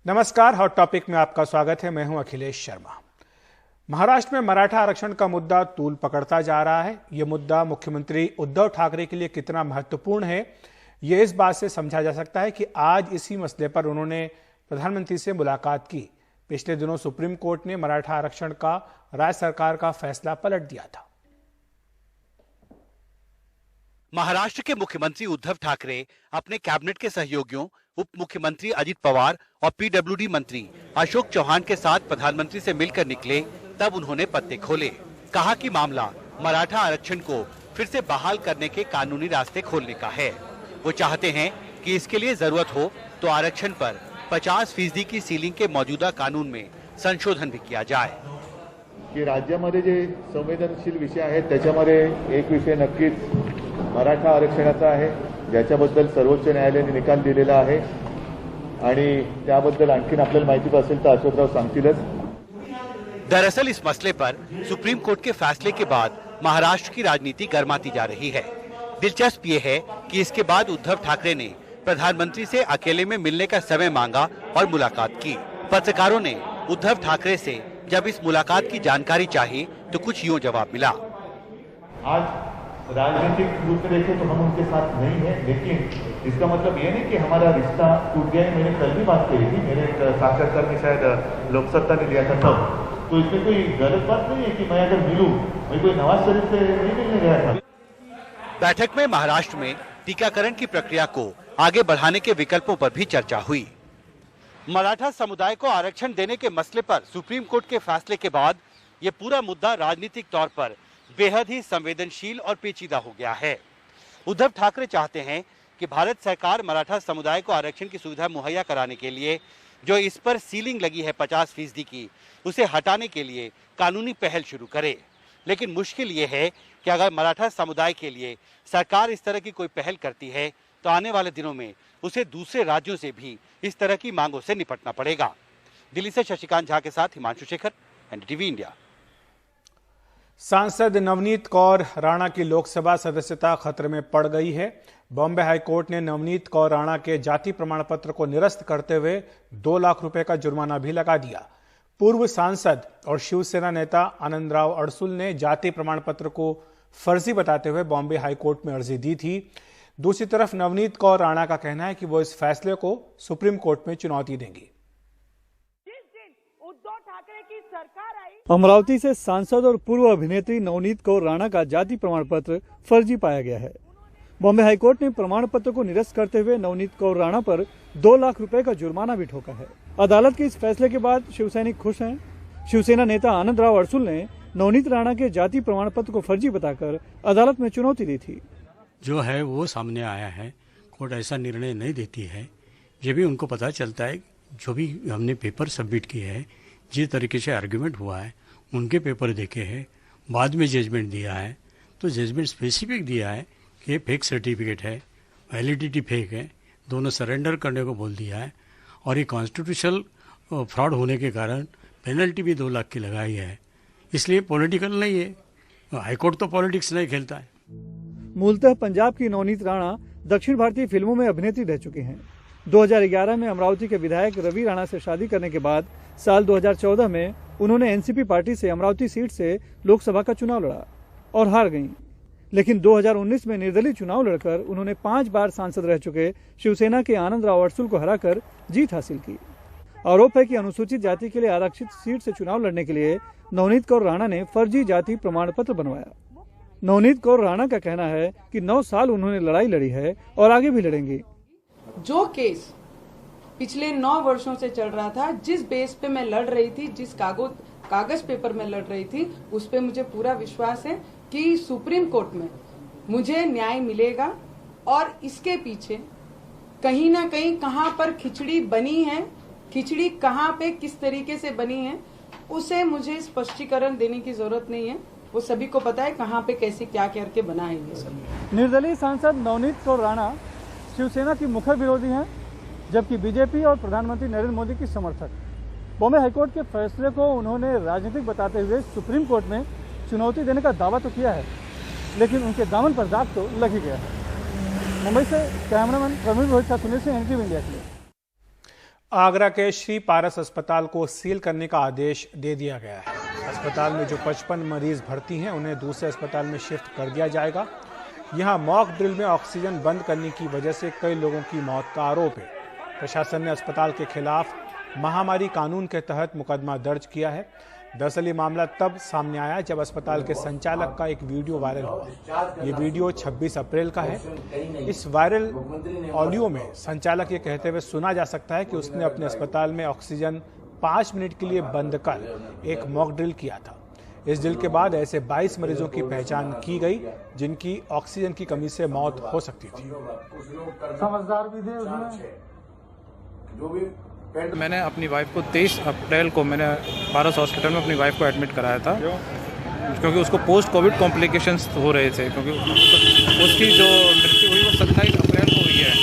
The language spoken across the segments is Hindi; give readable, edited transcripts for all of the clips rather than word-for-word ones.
नमस्कार, हॉट टॉपिक में आपका स्वागत है। मैं हूं अखिलेश शर्मा। महाराष्ट्र में मराठा आरक्षण का मुद्दा तूल पकड़ता जा रहा है। यह मुद्दा मुख्यमंत्री उद्धव ठाकरे के लिए कितना महत्वपूर्ण है, यह इस बात से समझा जा सकता है कि आज इसी मसले पर उन्होंने प्रधानमंत्री से मुलाकात की। पिछले दिनों सुप्रीम कोर्ट ने मराठा आरक्षण का राज्य सरकार का फैसला पलट दिया था। महाराष्ट्र के मुख्यमंत्री उद्धव ठाकरे अपने कैबिनेट के सहयोगियों उप मुख्यमंत्री अजित पवार और पीडब्ल्यूडी मंत्री अशोक चौहान के साथ प्रधानमंत्री से मिलकर निकले। तब उन्होंने पत्ते खोले, कहा कि मामला मराठा आरक्षण को फिर से बहाल करने के कानूनी रास्ते खोलने का है। वो चाहते हैं कि इसके लिए जरूरत हो तो आरक्षण पर 50% की सीलिंग के मौजूदा कानून में संशोधन भी किया जाए। की राज्यामध्ये जे संवेदनशील विषय आहेत त्याच्यामध्ये एक विषय नक्कीच मराठा आरक्षणाचा आहे, ज्याच्याबद्दल सर्वोच्च न्यायालयाने निकाल दिलेला आहे आणि त्याबद्दल आणखीन आपल्याला माहिती असेल तर अशोकराव सांगतीलच। दरअसल इस मसले पर सुप्रीम कोर्ट के फैसले के बाद महाराष्ट्र की राजनीति गर्माती जा रही है। दिलचस्प ये है कि इसके बाद उद्धव ठाकरे ने प्रधानमंत्री से अकेले में मिलने का समय मांगा और मुलाकात की। पत्रकारों ने उद्धव ठाकरे से जब इस मुलाकात की जानकारी चाही तो कुछ यूं जवाब मिला। आज राजनीतिक रूपरेखे तो हम उनके साथ नहीं है, लेकिन इसका मतलब ये नहीं कि हमारा रिश्ता टूट गया। मैंने कल भी बात कही थी, मेरे साक्षात्कार में शायद लोकसत्ता ने दिया था तब, तो इसमें कोई गलत बात नहीं है कि मैं अगर मिलूं, मैं कोई नवाज शरीफ से नहीं मिलने गया था। बैठक में महाराष्ट्र में टीकाकरण की प्रक्रिया को आगे बढ़ाने के विकल्पों पर भी चर्चा हुई। मराठा समुदाय को आरक्षण देने के मसले पर सुप्रीम कोर्ट के फैसले के बाद ये पूरा मुद्दा राजनीतिक तौर पर बेहद ही संवेदनशील और पेचीदा हो गया है। उद्धव ठाकरे चाहते हैं कि भारत सरकार मराठा समुदाय को आरक्षण की सुविधा मुहैया कराने के लिए जो इस पर सीलिंग लगी है 50% की, उसे हटाने के लिए कानूनी पहल शुरू करे। लेकिन मुश्किल ये है कि अगर मराठा समुदाय के लिए सरकार इस तरह की कोई पहल करती है तो आने वाले दिनों में उसे दूसरे राज्यों से भी इस तरह की मांगों से निपटना पड़ेगा। दिल्ली से शशिकांत झा के साथ हिमांशु शेखर, एनडीटीवी इंडिया। सांसद नवनीत कौर राणा की लोकसभा सदस्यता खतरे में पड़ गई है। बॉम्बे हाईकोर्ट ने नवनीत कौर राणा के जाति प्रमाण पत्र को निरस्त करते हुए 2 लाख रुपए का जुर्माना भी लगा दिया। पूर्व सांसद और शिवसेना नेता आनंदराव अडसुल ने जाति प्रमाण पत्र को फर्जी बताते हुए बॉम्बे हाईकोर्ट में अर्जी दी थी। दूसरी तरफ नवनीत कौर राणा का कहना है कि वो इस फैसले को सुप्रीम कोर्ट में चुनौती देंगी। अमरावती से सांसद और पूर्व अभिनेत्री नवनीत कौर राणा का जाति प्रमाण पत्र फर्जी पाया गया है। बॉम्बे हाईकोर्ट ने प्रमाण पत्र को निरस्त करते हुए नवनीत कौर राणा पर 2 लाख रुपए का जुर्माना भी ठोका है। अदालत के इस फैसले के बाद शिवसैनिक खुश हैं। शिवसेना नेता आनंदराव अडसुल ने नवनीत राणा के जाति प्रमाण पत्र को फर्जी बताकर अदालत में चुनौती दी थी। जो है वो सामने आया है, कोर्ट ऐसा निर्णय नहीं देती है। ये भी उनको पता चलता है, जो भी हमने पेपर सबमिट किए हैं, जिस तरीके से आर्ग्यूमेंट हुआ है, उनके पेपर देखे हैं, बाद में जजमेंट दिया है, तो जजमेंट स्पेसिफिक दिया है कि ये फेक सर्टिफिकेट है, वैलिडिटी फेक है, दोनों सरेंडर करने को बोल दिया है। और ये कॉन्स्टिट्यूशनल फ्रॉड होने के कारण पेनल्टी भी 2 लाख की लगाई है। इसलिए पॉलिटिकल नहीं है, हाईकोर्ट तो पॉलिटिक्स नहीं खेलता है। मूलतः पंजाब की नवनीत राणा दक्षिण भारतीय फिल्मों में अभिनेत्री रह चुकी हैं। 2011 में अमरावती के विधायक रवि राणा से शादी करने के बाद साल 2014 में उन्होंने एनसीपी पार्टी से अमरावती सीट से लोकसभा का चुनाव लड़ा और हार गईं। लेकिन 2019 में निर्दलीय चुनाव लड़कर उन्होंने 5 बार सांसद रह चुके शिवसेना के आनंदराव अडसुल को हराकर जीत हासिल की। आरोप है कि अनुसूचित जाति के लिए आरक्षित सीट से चुनाव लड़ने के लिए नवनीत कौर राणा ने फर्जी जाति प्रमाण पत्र बनवाया। नवनीत कौर राणा का कहना है कि 9 साल उन्होंने लड़ाई लड़ी है और आगे भी लड़ेंगी। जो केस पिछले 9 वर्षों से चल रहा था, जिस बेस पे मैं लड़ रही थी, जिस कागज पेपर में लड़ रही थी, उस पे मुझे पूरा विश्वास है कि सुप्रीम कोर्ट में मुझे न्याय मिलेगा। और इसके पीछे कहीं ना कहीं कहां पर खिचड़ी बनी है, खिचड़ी कहां पे किस तरीके से बनी है, उसे मुझे स्पष्टीकरण देने की जरूरत नहीं है। वो सभी को पता है कहां पे कैसे क्या करके बना है ये सब। निर्दलीय सांसद नवनीत कौर राणा शिवसेना की मुखर विरोधी हैं, जबकि बीजेपी और प्रधानमंत्री नरेंद्र मोदी की समर्थक। बॉम्बे हाईकोर्ट के फैसले को उन्होंने राजनीतिक बताते हुए सुप्रीम कोर्ट में चुनौती देने का दावा तो किया है, लेकिन उनके दामन पर दाग तो लग ही गया है। मुंबई से कैमरामैन प्रवीण रोहित का सुनील सिंह, एनडीटीवी इंडिया के लिए। आगरा के श्री पारस अस्पताल को सील करने का आदेश दे दिया गया है। अस्पताल में जो 55 मरीज भर्ती हैं उन्हें दूसरे अस्पताल में शिफ्ट कर दिया जाएगा। यहां मॉक ड्रिल में ऑक्सीजन बंद करने की वजह से कई लोगों की मौत का आरोप है। प्रशासन ने अस्पताल के खिलाफ महामारी कानून के तहत मुकदमा दर्ज किया है। दरअसल ये मामला तब सामने आया जब अस्पताल के संचालक का एक वीडियो वायरल हुआ। ये वीडियो 26 अप्रैल का है। इस वायरल ऑडियो में संचालक ये कहते हुए सुना जा सकता है कि उसने अपने अस्पताल में ऑक्सीजन 5 मिनट के लिए बंद कर एक मॉक ड्रिल किया था। इस ड्रिल के बाद ऐसे 22 मरीजों की पहचान की गई जिनकी ऑक्सीजन की कमी से मौत हो सकती थी। समझदार भी थे उसमें। जो भी मैंने अपनी वाइफ को 23 अप्रैल को मैंने पारस हॉस्पिटल में अपनी वाइफ को एडमिट कराया था, क्योंकि उसको पोस्ट कोविड कॉम्प्लिकेशंस हो रहे थे, क्योंकि उसकी जो मृत्यु हुई वो 27 अप्रैल को हुई है।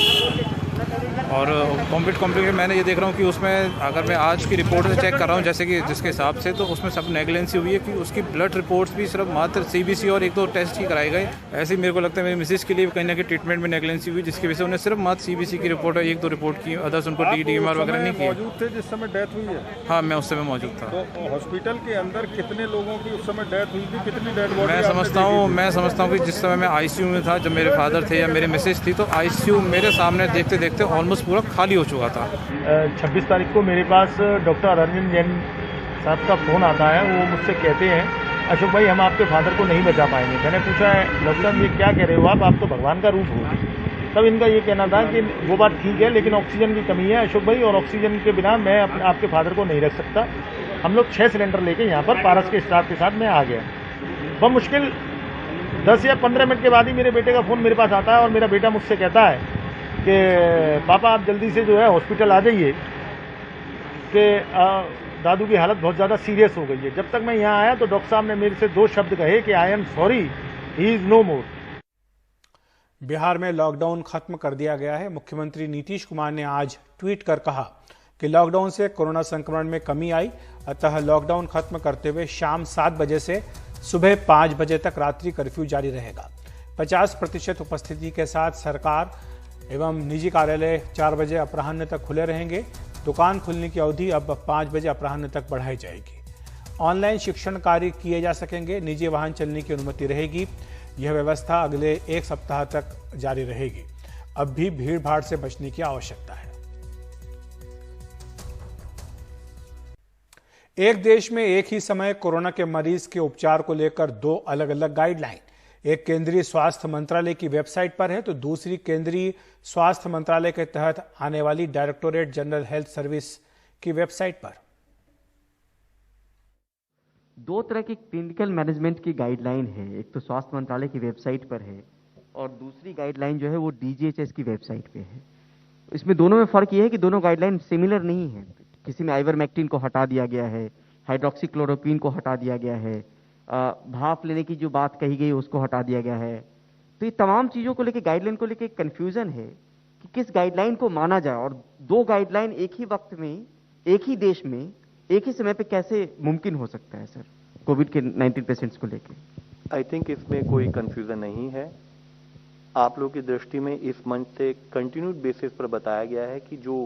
और कोविड कॉम्प्लिकेशन मैंने ये देख रहा हूँ कि उसमें अगर मैं आज की रिपोर्ट से चेक कर रहा हूँ जैसे कि जिसके हिसाब से, तो उसमें सब नेगलेंसी हुई है कि उसकी ब्लड रिपोर्ट्स भी सिर्फ मात्र CBC और 1-2 टेस्ट ही कराए गए। ऐसे ही मेरे को लगता है मेरी मिसेज के लिए कहीं ना कहीं ट्रीटमेंट में नेगलेंसी हुई, जिसकी वजह से उन्हें सिर्फ मात्र CBC की रिपोर्ट और 1-2 रिपोर्ट की, अदर्स उनको DMR वगैरह नहीं किया। मौजूद थे जिस समय डेथ हुई है? हाँ, मैं उस समय मौजूद था। तो हॉस्पिटल के अंदर कितने लोगों की उस समय डेथ हुई थी? कितनी डेथ बॉडी? मैं समझता हूँ कि जिस समय मैं ICU में था, जब मेरे फादर थे या मेरे मिसेज थी, तो ICU मेरे सामने देखते देखते ऑलमोस्ट पूरा खाली हो चुका था। 26 तारीख को मेरे पास डॉक्टर अरविंद जैन साहब का फ़ोन आता है। वो मुझसे कहते हैं, अशोक भाई हम आपके फादर को नहीं बचा पाएंगे। मैंने पूछा है डॉक्टर साहब ये क्या कह रहे हो आप तो भगवान का रूप हो। तब इनका ये कहना था कि वो बात ठीक है, लेकिन ऑक्सीजन की कमी है अशोक भाई, और ऑक्सीजन के बिना मैं आपके फादर को नहीं रख सकता। हम लोग 6 सिलेंडर लेके यहाँ पर पारस के स्टाफ के साथ मैं आ गया। बहुत मुश्किल 10 या 15 मिनट के बाद ही मेरे बेटे का फ़ोन मेरे पास आता है और मेरा बेटा मुझसे कहता है कि पापा आप जल्दी से जो है हॉस्पिटल आ जाइए कि दादू की हालत बहुत ज़्यादा सीरियस हो गई है। जब तक मैं यहाँ आया तो डॉक्टर साहब ने मेरे से 2 शब्द कहे कि I am sorry, he is no more. Bihar में लॉकडाउन खत्म कर दिया गया है। मुख्यमंत्री नीतीश कुमार ने आज ट्वीट कर कहा कि लॉकडाउन से कोरोना संक्रमण में कमी आई, अतः लॉकडाउन खत्म करते हुए शाम 7 बजे से सुबह 5 बजे तक रात्रि कर्फ्यू जारी रहेगा। 50% उपस्थिति के साथ सरकार एवं निजी कार्यालय 4 बजे अपराह्न तक खुले रहेंगे। दुकान खुलने की अवधि अब 5 बजे अपराह्न तक बढ़ाई जाएगी। ऑनलाइन शिक्षण कार्य किए जा सकेंगे। निजी वाहन चलने की अनुमति रहेगी। यह व्यवस्था अगले 1 सप्ताह तक जारी रहेगी। अब भी भीड़ भाड़ से बचने की आवश्यकता है। एक देश में एक ही समय कोरोना के मरीज के उपचार को लेकर 2 अलग अलग गाइडलाइन, एक केंद्रीय स्वास्थ्य मंत्रालय की वेबसाइट पर है तो दूसरी केंद्रीय स्वास्थ्य मंत्रालय के तहत आने वाली डायरेक्टोरेट जनरल हेल्थ सर्विस की वेबसाइट पर। 2 तरह की क्लिनिकल मैनेजमेंट की गाइडलाइन है, एक तो स्वास्थ्य मंत्रालय की वेबसाइट पर है और दूसरी गाइडलाइन जो है वो DGHS की वेबसाइट पे है। इसमें दोनों में फर्क ये है कि दोनों गाइडलाइन सिमिलर नहीं है। किसी में आइवरमेक्टिन को हटा दिया गया है, हाइड्रोक्सीक्लोरोक्विन को हटा दिया गया है, भाप लेने की जो बात कही गई उसको हटा दिया गया है। तो ये तमाम चीज़ों को लेके गाइडलाइन को लेके कंफ्यूजन है कि किस गाइडलाइन को माना जाए, और 2 गाइडलाइन एक ही वक्त में एक ही देश में एक ही समय पे कैसे मुमकिन हो सकता है सर, कोविड के 19 पेशेंट्स को लेके? आई थिंक इसमें कोई कंफ्यूजन नहीं है। आप लोगों की दृष्टि में इस मंच से कंटिन्यूड बेसिस पर बताया गया है कि जो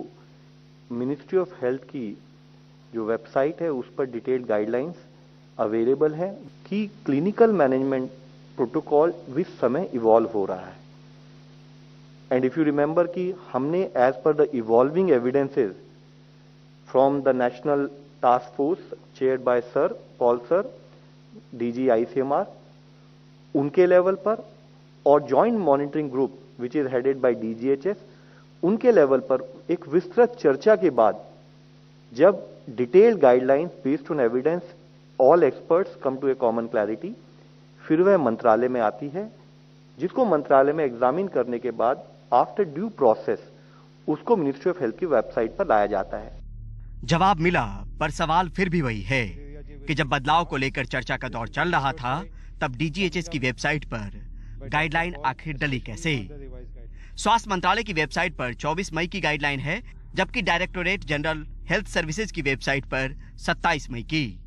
मिनिस्ट्री ऑफ हेल्थ की जो वेबसाइट है उस पर डिटेल्ड गाइडलाइंस अवेलेबल है कि क्लिनिकल मैनेजमेंट प्रोटोकॉल विच समय इवॉल्व हो रहा है। एंड इफ यू रिमेंबर कि हमने as per the evolving evidences from the national task force chaired by sir Paul sir, DG ICMR, उनके लेवल पर और joint monitoring group which is headed by DGHS, उनके लेवल पर एक विस्तृत चर्चा के बाद जब detailed guidelines based on evidence all experts come to a common clarity, फिर वह मंत्रालय में आती है, जिसको मंत्रालय में एग्जामिन करने के बाद आफ्टर ड्यू प्रोसेस उसको मिनिस्ट्री ऑफ हेल्थ की वेबसाइट पर लाया जाता है। जवाब मिला, पर सवाल फिर भी वही है कि जब बदलाव को लेकर चर्चा का दौर चल रहा था तब DGHS की वेबसाइट पर गाइडलाइन आखिर डली कैसे? स्वास्थ्य मंत्रालय की वेबसाइट पर 24 मई की गाइडलाइन है, जबकि डायरेक्टोरेट जनरल हेल्थ सर्विसेज की वेबसाइट पर 27 मई की।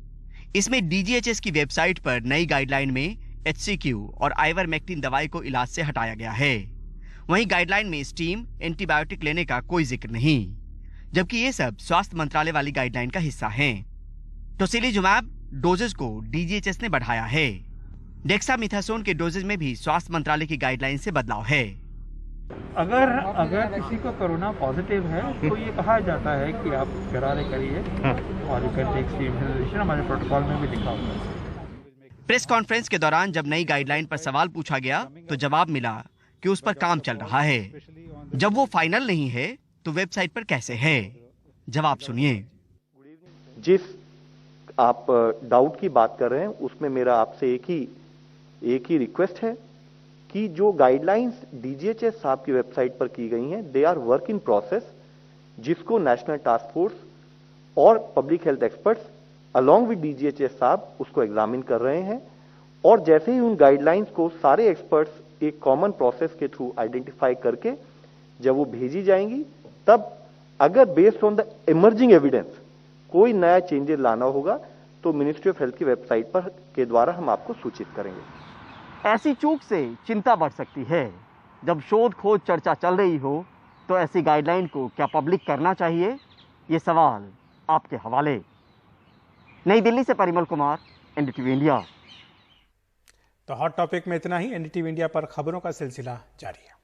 इसमें DGHS की वेबसाइट पर नई गाइडलाइन में HCQ और आइवरमेक्टिन दवाई को इलाज से हटाया गया है। वहीं गाइडलाइन में स्टीम एंटीबायोटिक लेने का कोई जिक्र नहीं। जबकि ये सब स्वास्थ्य मंत्रालय वाली गाइडलाइन का हिस्सा हैं। टोसिलीजुमैब डोजेज को डीजीएचएस ने बढ़ाया है। डेक्सामेथासोन के डोजेज में भी स्वास्थ्य मंत्रालय की गाइडलाइन से बदलाव है। अगर किसी को कोरोना पॉजिटिव है तो ये कहा जाता है कि आप गरारे करिए और यू कैन टेक स्टीम। हमारे प्रोटोकॉल में भी लिखा होता है। प्रेस कॉन्फ्रेंस के दौरान जब नई गाइडलाइन पर सवाल पूछा गया तो जवाब मिला कि उस पर काम चल रहा है। जब वो फाइनल नहीं है तो वेबसाइट पर कैसे है? जवाब सुनिए। जिस आप डाउट की बात कर रहे हैं उसमें मेरा आपसे एक ही रिक्वेस्ट है कि जो गाइडलाइंस डीजीएचएस साहब की वेबसाइट पर की गई हैं, they are work in process, जिसको नेशनल टास्क फोर्स और public health experts along with DGHS साहब उसको एग्जामिन कर रहे हैं। और जैसे ही उन गाइडलाइंस को सारे एक्सपर्ट्स एक कॉमन प्रोसेस के थ्रू आइडेंटिफाई करके जब वो भेजी जाएंगी, तब अगर based on the emerging evidence कोई नया चेंजेस लाना होगा तो मिनिस्ट्री ऑफ हेल्थ की वेबसाइट पर के द्वारा हम आपको सूचित करेंगे। ऐसी चूक से चिंता बढ़ सकती है। जब शोध खोज चर्चा चल रही हो तो ऐसी गाइडलाइन को क्या पब्लिक करना चाहिए? ये सवाल आपके हवाले। नई दिल्ली से परिमल कुमार, एनडीटीवी इंडिया। तो हॉट टॉपिक में इतना ही। एनडीटीवी इंडिया पर खबरों का सिलसिला जारी है।